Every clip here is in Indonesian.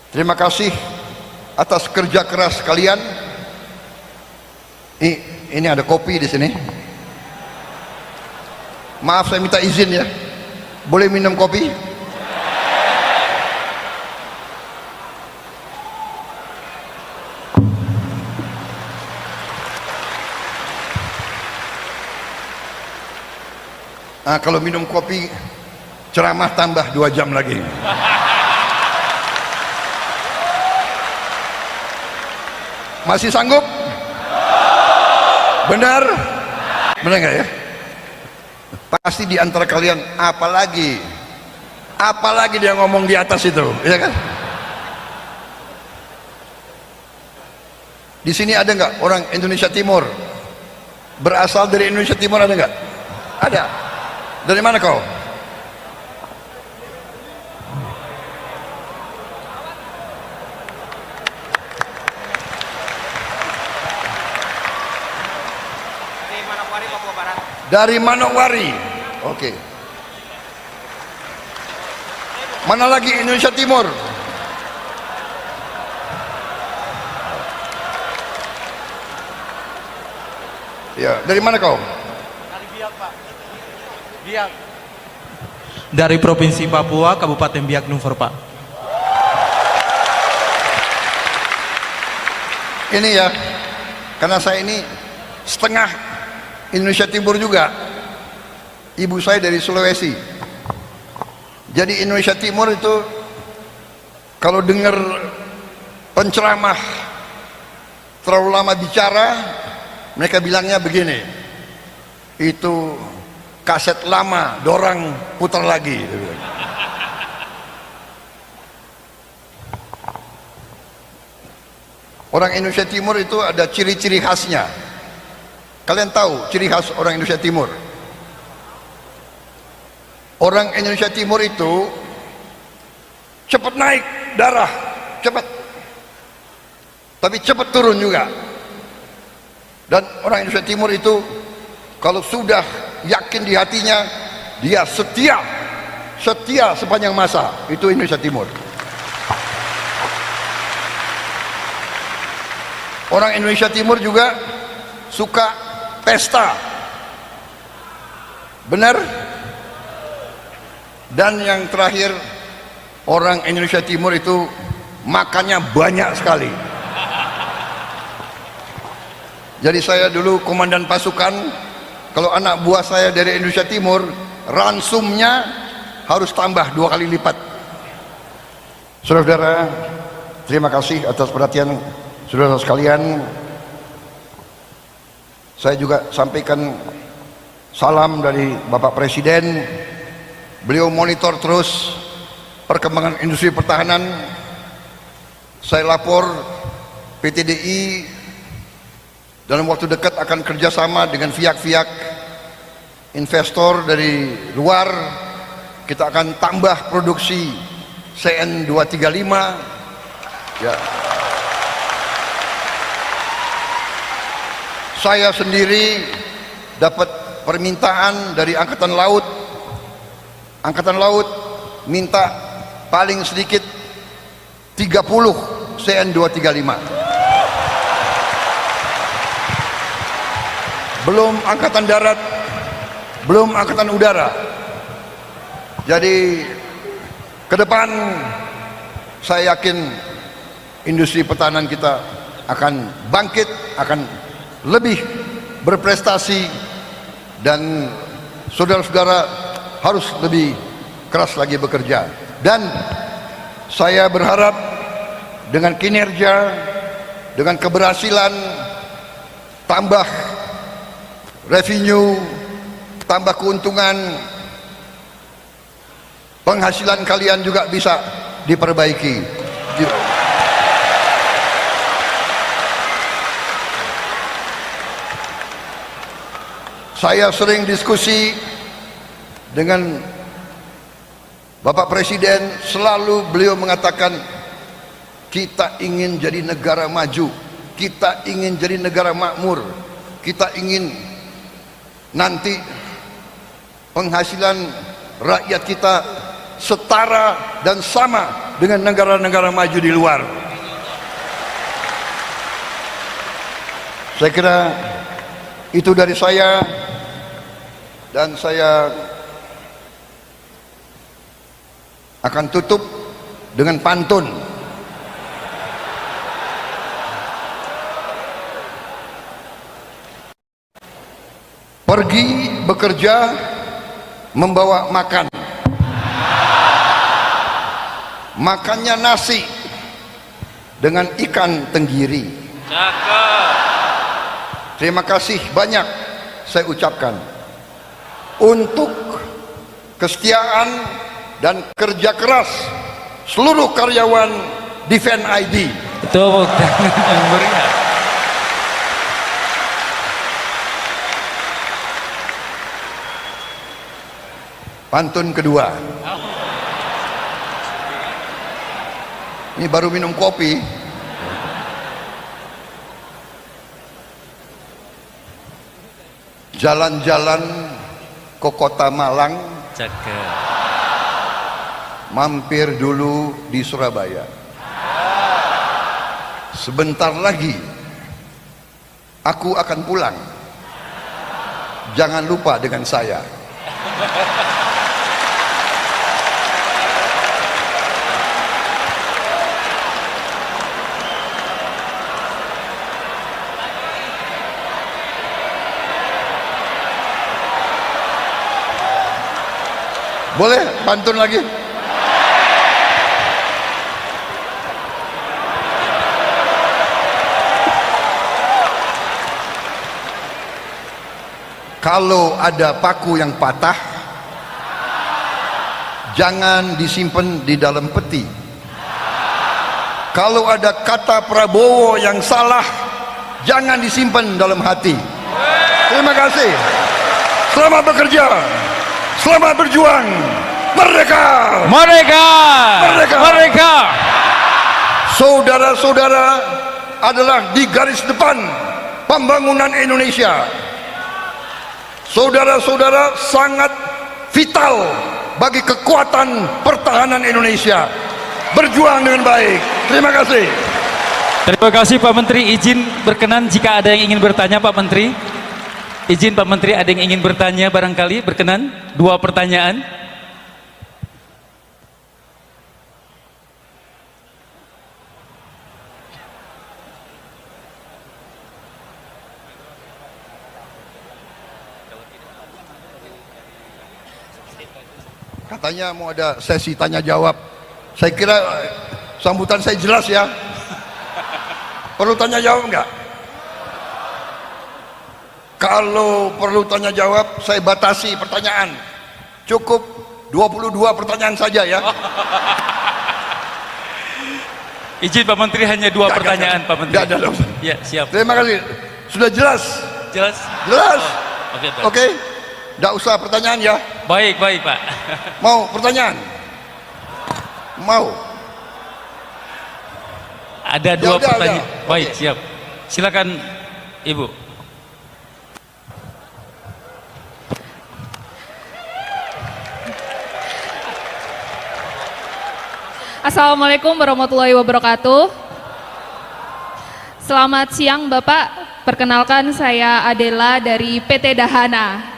Terima kasih atas kerja keras kalian. Ini ada kopi di sini. Maaf, saya minta izin ya. Boleh minum kopi? Nah, kalau minum kopi ceramah tambah 2 jam lagi. Masih sanggup? Benar? Benar nggak ya? Pasti di antara kalian apalagi dia ngomong di atas itu, ya kan? Di sini ada nggak orang Indonesia Timur? Berasal dari Indonesia Timur ada nggak? Ada. Dari mana kau? Dari Manokwari. Oke. Mana lagi Indonesia Timur? Ya, dari mana kau? Dari Biak, Pak. Biak. Dari Provinsi Papua, Kabupaten Biak Numfor, Pak. Ini ya, karena saya ini setengah Indonesia Timur juga. Ibu saya dari Sulawesi. Jadi Indonesia Timur itu kalau dengar penceramah terlalu lama bicara, mereka bilangnya begini, itu kaset lama, dorang putar lagi. Orang Indonesia Timur itu ada ciri-ciri khasnya. Kalian tahu ciri khas orang Indonesia Timur? Orang Indonesia Timur itu cepat naik darah, cepat, tapi cepat turun juga. Dan orang Indonesia Timur itu kalau sudah yakin di hatinya, dia setia sepanjang masa. Itu Indonesia Timur. Orang Indonesia Timur juga suka pesta, benar? Dan yang terakhir, orang Indonesia Timur itu makannya banyak sekali. Jadi saya dulu komandan pasukan, kalau anak buah saya dari Indonesia Timur, ransumnya harus tambah 2 kali lipat. Saudara-saudara, terima kasih atas perhatian saudara sekalian. Saya juga sampaikan salam dari Bapak Presiden. Beliau monitor terus perkembangan industri pertahanan. Saya lapor PTDI dalam waktu dekat akan kerjasama dengan pihak-pihak investor dari luar. Kita akan tambah produksi CN 235 ya. Saya sendiri dapat permintaan dari Angkatan Laut. Angkatan Laut minta paling sedikit 30 CN 235. Belum Angkatan Darat, belum Angkatan Udara. Jadi ke depan saya yakin industri pertahanan kita akan bangkit, akan lebih berprestasi, dan saudara-saudara harus lebih keras lagi bekerja. Dan saya berharap dengan kinerja, dengan keberhasilan, tambah revenue, tambah keuntungan, penghasilan kalian juga bisa diperbaiki. Saya sering diskusi dengan Bapak Presiden, selalu beliau mengatakan kita ingin jadi negara maju, kita ingin jadi negara makmur, kita ingin nanti penghasilan rakyat kita setara dan sama dengan negara-negara maju di luar. Saya kira itu dari saya, dan saya akan tutup dengan pantun. Pergi bekerja membawa makan, makannya nasi dengan ikan tenggiri. Terima kasih banyak saya ucapkan untuk kesetiaan dan kerja keras seluruh karyawan Defend ID. Tepuk tangan yang meriah. Pantun kedua. Ini baru minum kopi. Jalan-jalan ke kota Malang, Cakep. mampir dulu di Surabaya. Sebentar lagi aku akan pulang. Jangan lupa dengan saya. Boleh pantun lagi? Kalau ada paku yang patah, jangan disimpan di dalam peti. Kalau ada kata Prabowo yang salah, jangan disimpan dalam hati. Terima kasih. Selamat bekerja. Selamat berjuang. Merdeka. Merdeka. Merdeka. Merdeka. Saudara-saudara adalah di garis depan pembangunan Indonesia. Saudara-saudara sangat vital bagi kekuatan pertahanan Indonesia. Berjuang dengan baik. Terima kasih. Terima kasih Pak Menteri. Izin berkenan jika ada yang ingin bertanya Pak Menteri. Izin Pak Menteri, ada yang ingin bertanya barangkali, berkenan? 2 pertanyaan. Katanya mau ada sesi tanya jawab. Saya kira sambutan saya jelas ya. Perlu tanya jawab enggak? Kalau perlu tanya jawab, saya batasi pertanyaan. Cukup 22 pertanyaan saja ya. Izin Pak Menteri, hanya 2 pertanyaan Pak Menteri. Enggak ada. Ya, siap. Terima kasih. Sudah jelas? Jelas? Jelas? Oke, Pak. Oke. Enggak usah pertanyaan ya. Baik, baik Pak. Mau pertanyaan? Mau? Ada 2 udah, pertanyaan. udah. Baik, Oke. siap. Silakan Ibu. Assalamualaikum warahmatullahi wabarakatuh. Selamat siang Bapak, perkenalkan saya Adela dari PT Dahana.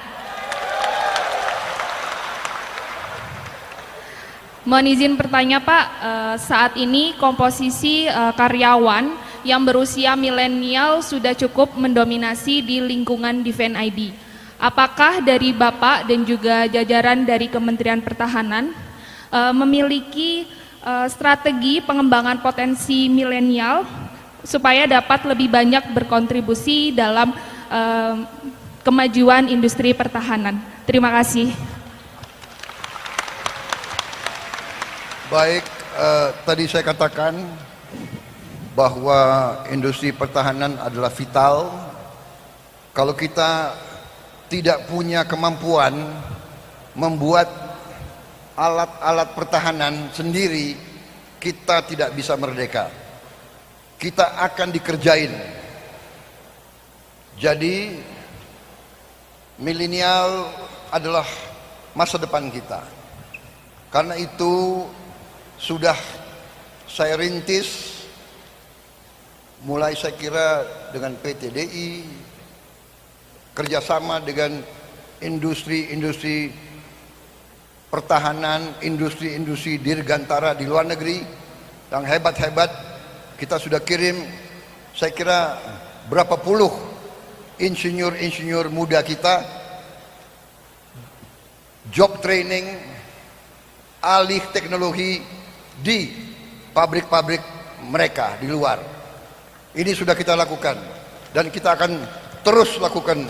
Mohon izin bertanya Pak, saat ini komposisi karyawan yang berusia milenial sudah cukup mendominasi di lingkungan Defend ID. Apakah dari Bapak dan juga jajaran dari Kementerian Pertahanan memiliki strategi pengembangan potensi milenial supaya dapat lebih banyak berkontribusi dalam kemajuan industri pertahanan? Terima kasih. Baik, tadi saya katakan bahwa industri pertahanan adalah vital. Kalau kita tidak punya kemampuan membuat alat-alat pertahanan sendiri, kita tidak bisa merdeka. Kita akan dikerjain. Jadi milenial adalah masa depan kita. Karena itu sudah saya rintis mulai saya kira dengan PT DI, kerjasama dengan industri-industri pertahanan, industri-industri dirgantara di luar negeri yang hebat-hebat. Kita sudah kirim saya kira berapa puluh insinyur-insinyur muda kita, job training, alih teknologi di pabrik-pabrik mereka di luar. Ini sudah kita lakukan dan kita akan terus lakukan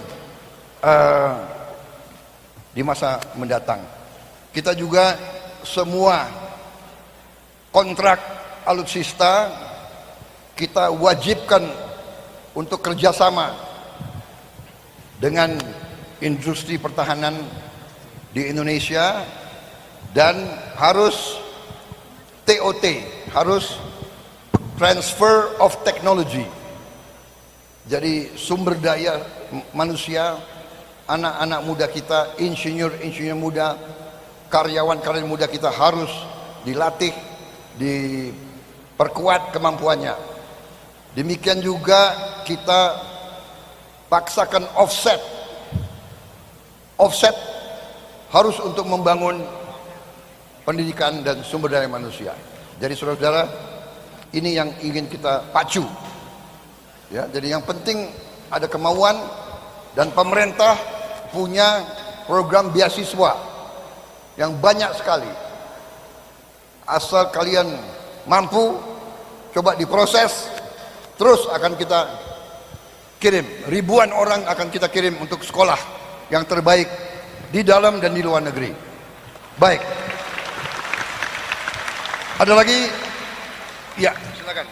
di masa mendatang. Kita juga semua kontrak alutsista kita wajibkan untuk kerjasama dengan industri pertahanan di Indonesia, dan harus TOT, harus transfer of technology. Jadi sumber daya manusia, anak-anak muda kita, insinyur-insinyur muda, karyawan-karyawan muda kita harus dilatih, diperkuat kemampuannya. Demikian juga kita paksakan offset harus untuk membangun pendidikan dan sumber daya manusia. Jadi saudara-saudara, ini yang ingin kita pacu ya. Jadi yang penting ada kemauan, dan pemerintah punya program beasiswa yang banyak sekali. Asal kalian mampu, coba diproses, terus akan kita kirim. Ribuan orang akan kita kirim untuk sekolah yang terbaik di dalam dan di luar negeri. Baik. Ada lagi? Ya, silakan.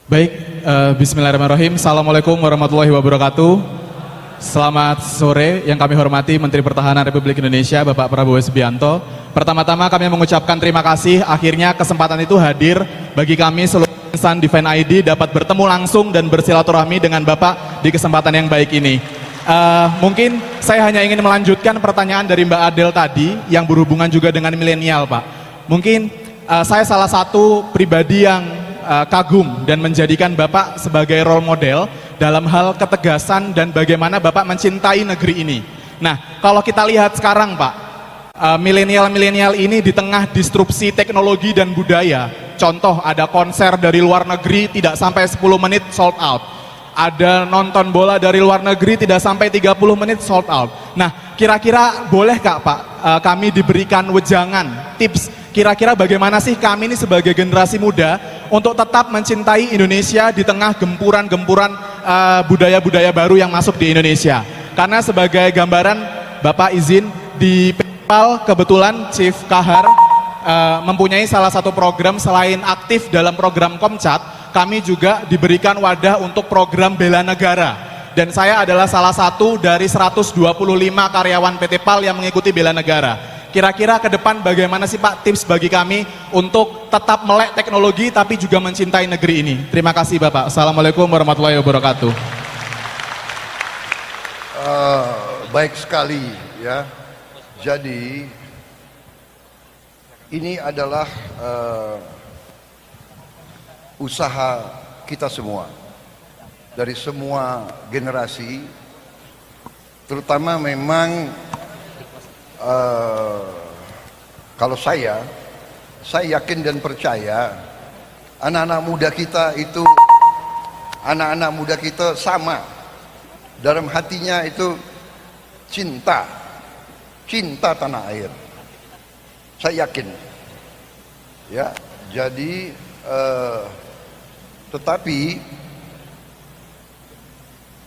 Baik, bismillahirrahmanirrahim. Assalamualaikum warahmatullahi wabarakatuh. Selamat sore yang kami hormati Menteri Pertahanan Republik Indonesia Bapak Prabowo Subianto. Pertama-tama kami mengucapkan terima kasih, akhirnya kesempatan itu hadir bagi kami seluruh insan Defend ID dapat bertemu langsung dan bersilaturahmi dengan Bapak di kesempatan yang baik ini. Mungkin saya hanya ingin melanjutkan pertanyaan dari Mbak Adel tadi yang berhubungan juga dengan milenial, Pak. Mungkin saya salah satu pribadi yang kagum dan menjadikan Bapak sebagai role model dalam hal ketegasan dan bagaimana Bapak mencintai negeri ini. Nah, kalau kita lihat sekarang, Pak, milenial-milenial ini di tengah disrupsi teknologi dan budaya. Contoh, ada konser dari luar negeri tidak sampai 10 menit sold out. Ada nonton bola dari luar negeri tidak sampai 30 menit sold out. Nah, kira-kira bolehkah Pak kami diberikan wejangan, tips, kira-kira bagaimana sih kami ini sebagai generasi muda untuk tetap mencintai Indonesia di tengah gempuran-gempuran budaya-budaya baru yang masuk di Indonesia. Karena sebagai gambaran, Bapak izin, di PayPal kebetulan Chief Kahar mempunyai salah satu program selain aktif dalam program Komcat, kami juga diberikan wadah untuk program bela negara. Dan saya adalah salah satu dari 125 karyawan PT PAL yang mengikuti bela negara. Kira-kira ke depan bagaimana sih Pak tips bagi kami untuk tetap melek teknologi tapi juga mencintai negeri ini? Terima kasih Bapak. Assalamualaikum warahmatullahi wabarakatuh. Baik sekali ya. Jadi ini adalah usaha kita semua, dari semua generasi, terutama memang kalau saya yakin dan percaya anak-anak muda kita itu, anak-anak muda kita sama dalam hatinya itu cinta tanah air. Saya yakin ya. Jadi tetapi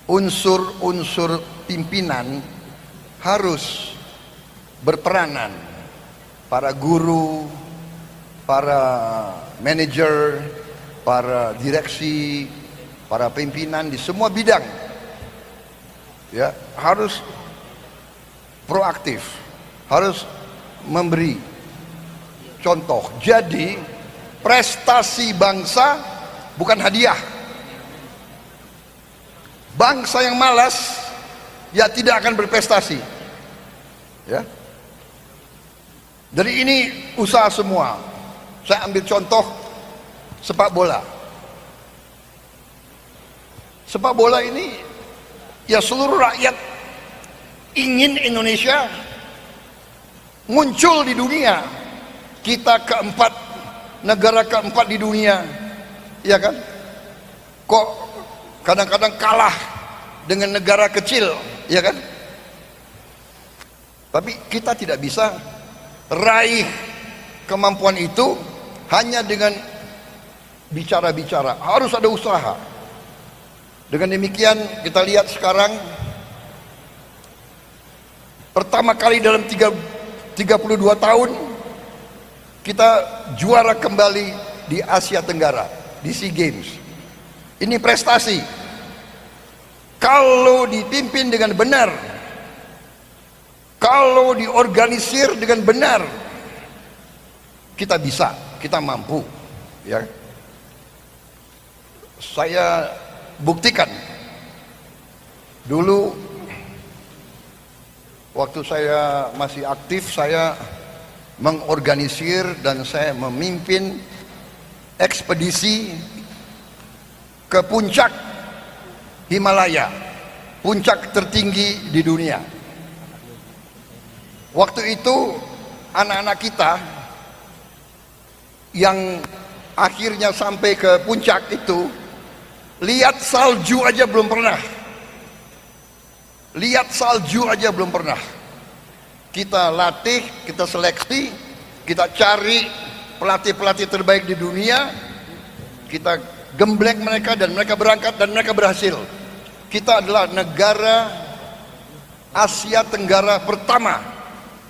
unsur-unsur pimpinan harus berperanan. Para guru, para manajer, para direksi, para pimpinan di semua bidang ya harus proaktif, harus memberi contoh. Jadi prestasi bangsa bukan hadiah. Bangsa yang malas ya tidak akan berprestasi. Ya. Dari ini usaha semua. Saya ambil contoh sepak bola. Sepak bola ini ya seluruh rakyat ingin Indonesia muncul di dunia. Kita keempat, negara keempat di dunia, ya kan? Kok kadang-kadang kalah dengan negara kecil, ya kan? Tapi kita tidak bisa raih kemampuan itu hanya dengan bicara-bicara, harus ada usaha. Dengan demikian kita lihat sekarang pertama kali dalam 32 tahun kita juara kembali di Asia Tenggara, di SEA Games. Ini prestasi. Kalau dipimpin dengan benar, kalau diorganisir dengan benar, kita bisa, kita mampu, ya. Saya buktikan dulu waktu saya masih aktif, saya mengorganisir dan saya memimpin ekspedisi ke puncak Himalaya, puncak tertinggi di dunia. Waktu itu anak-anak kita yang akhirnya sampai ke puncak itu lihat salju aja belum pernah. Lihat salju aja belum pernah. Kita latih, kita seleksi, kita cari pelatih-pelatih terbaik di dunia, kita gembleng mereka dan mereka berangkat dan mereka berhasil. Kita adalah negara Asia Tenggara pertama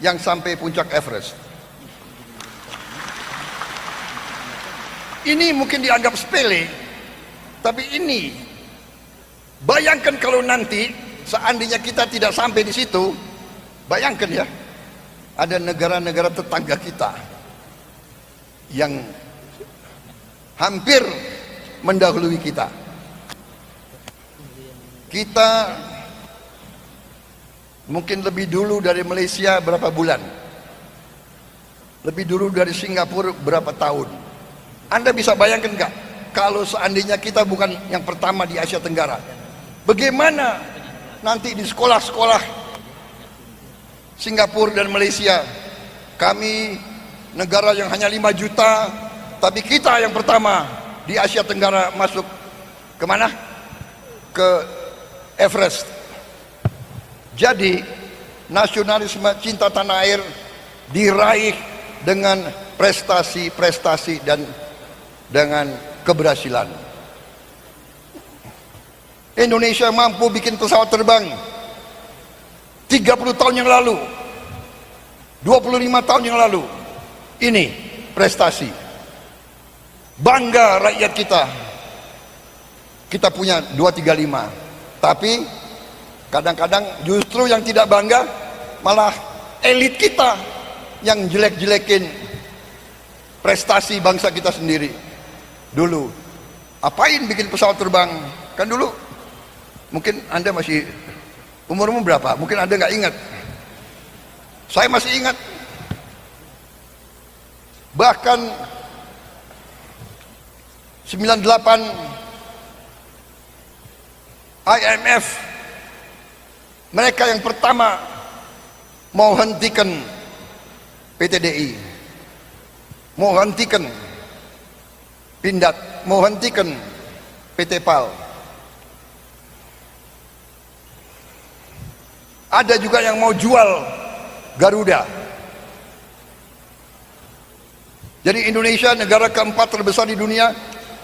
yang sampai puncak Everest. Ini mungkin dianggap sepele, tapi ini bayangkan kalau nanti seandainya kita tidak sampai di situ, bayangkan ya, ada negara-negara tetangga kita yang hampir mendahului kita. Kita mungkin lebih dulu dari Malaysia berapa bulan, lebih dulu dari Singapura berapa tahun. Anda bisa bayangkan nggak kalau seandainya kita bukan yang pertama di Asia Tenggara, bagaimana nanti di sekolah-sekolah Singapura dan Malaysia? Kami negara yang hanya 5 juta, tapi kita yang pertama di Asia Tenggara masuk kemana? Ke Everest. Jadi nasionalisme cinta tanah air diraih dengan prestasi-prestasi dan dengan keberhasilan. Indonesia mampu bikin pesawat terbang 30 tahun yang lalu, 25 tahun yang lalu. Ini prestasi. Bangga rakyat kita. Kita punya 235. Tapi kadang-kadang justru yang tidak bangga malah elit kita yang jelek-jelekin prestasi bangsa kita sendiri. Dulu apain bikin pesawat terbang? Kan dulu mungkin Anda masih umurmu berapa? Mungkin Anda nggak ingat. Saya masih ingat. Bahkan 98 IMF, mereka yang pertama mau hentikan PTDI, mau hentikan Pindad, mau hentikan PT PAL. Ada juga yang mau jual Garuda. Jadi Indonesia, negara keempat terbesar di dunia,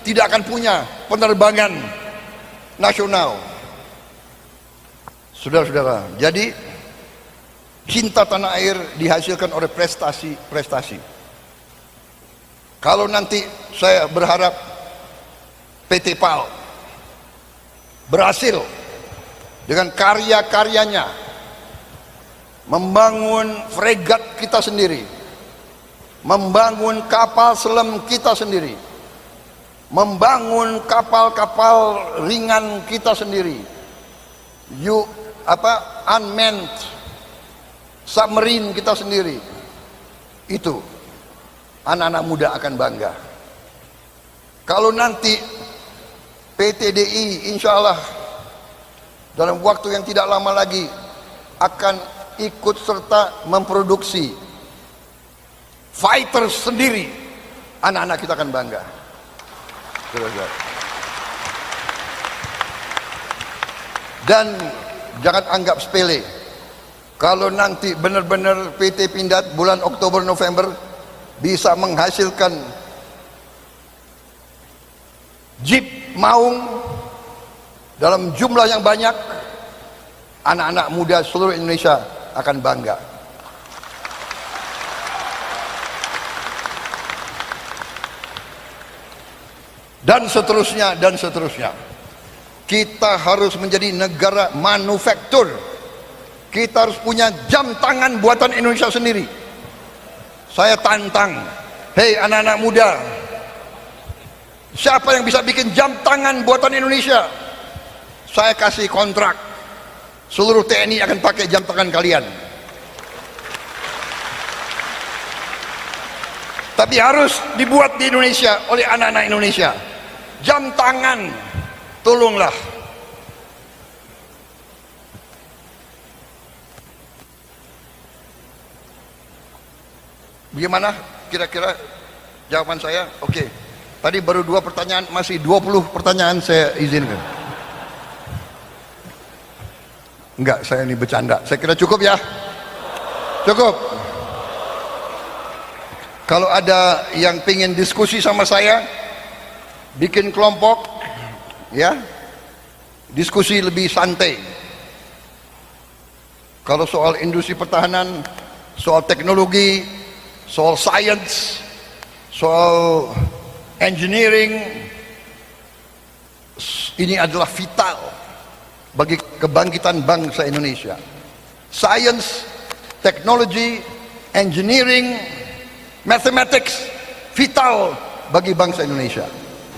tidak akan punya penerbangan nasional. Saudara-saudara, jadi cinta tanah air dihasilkan oleh prestasi-prestasi. Kalau nanti saya berharap PT PAL berhasil dengan karya-karyanya membangun fregat kita sendiri, membangun kapal selam kita sendiri, membangun kapal-kapal ringan kita sendiri, unmanned submarine kita sendiri, itu anak-anak muda akan bangga. Kalau nanti PTDI insya Allah dalam waktu yang tidak lama lagi akan ikut serta memproduksi fighter sendiri, anak-anak kita akan bangga. Dan jangan anggap sepele kalau nanti benar-benar PT Pindad bulan Oktober November bisa menghasilkan Jeep Maung dalam jumlah yang banyak, anak-anak muda seluruh Indonesia akan bangga. Dan seterusnya, dan seterusnya. Kita harus menjadi negara manufaktur. Kita harus punya jam tangan buatan Indonesia sendiri. Saya tantang, hei anak-anak muda, siapa yang bisa bikin jam tangan buatan Indonesia? Saya kasih kontrak, seluruh TNI akan pakai jam tangan kalian. Tapi harus dibuat di Indonesia oleh anak-anak Indonesia. Jam tangan, tolonglah. Bagaimana kira-kira jawaban saya? Oke. Tadi baru 2 pertanyaan, masih 20 pertanyaan saya izinkan. Enggak, saya ini bercanda. Saya kira cukup ya. Cukup. Kalau ada yang pengen diskusi sama saya, bikin kelompok, ya, diskusi lebih santai. Kalau soal industri pertahanan, soal teknologi, soal science, soal engineering, ini adalah vital bagi kebangkitan bangsa Indonesia. Science, technology, engineering, mathematics, vital bagi bangsa Indonesia.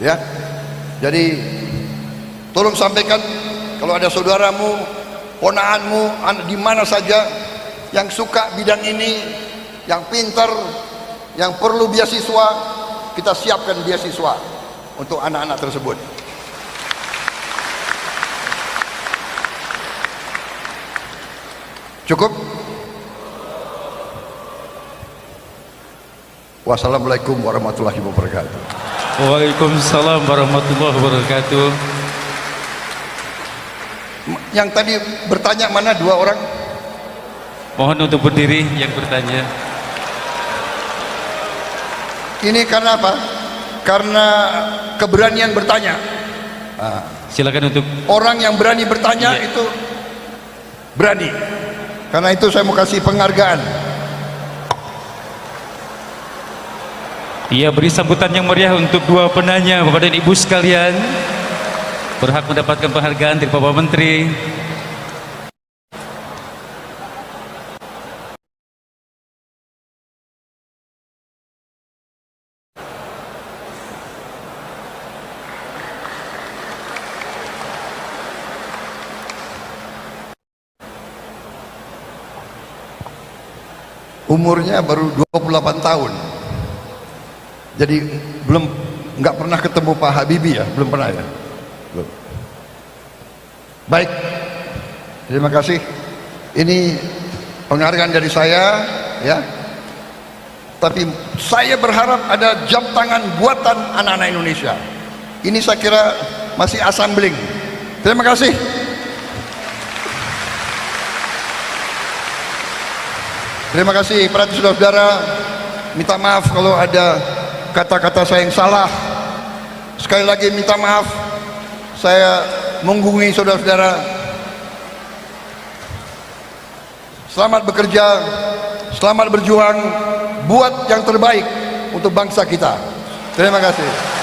Ya, jadi tolong sampaikan kalau ada saudaramu, ponaanmu, di mana saja yang suka bidang ini, yang pintar, yang perlu beasiswa, kita siapkan beasiswa untuk anak-anak tersebut. Cukup? Wassalamualaikum warahmatullahi wabarakatuh. Waalaikumsalam warahmatullahi wabarakatuh. Yang tadi bertanya mana 2 orang? Mohon untuk berdiri yang bertanya. Ini karena apa? Karena keberanian bertanya. Silakan untuk Orang yang berani bertanya itu berani. Karena itu saya mau kasih penghargaan. Ia beri sambutan yang meriah untuk 2 penanya. Bapak dan Ibu sekalian, berhak mendapatkan penghargaan dari Bapak Menteri. Umurnya baru 28 tahun. Jadi nggak pernah ketemu Pak Habibie ya, belum pernah ya. Belum. Baik, terima kasih. Ini penghargaan dari saya, ya. Tapi saya berharap ada jam tangan buatan anak-anak Indonesia. Ini saya kira masih assembling. Terima kasih. Terima kasih para saudara-saudara. Minta maaf kalau ada kata-kata saya yang salah. Sekali lagi minta maaf. Saya menggungi saudara-saudara. Selamat bekerja, selamat berjuang, buat yang terbaik untuk bangsa kita. Terima kasih.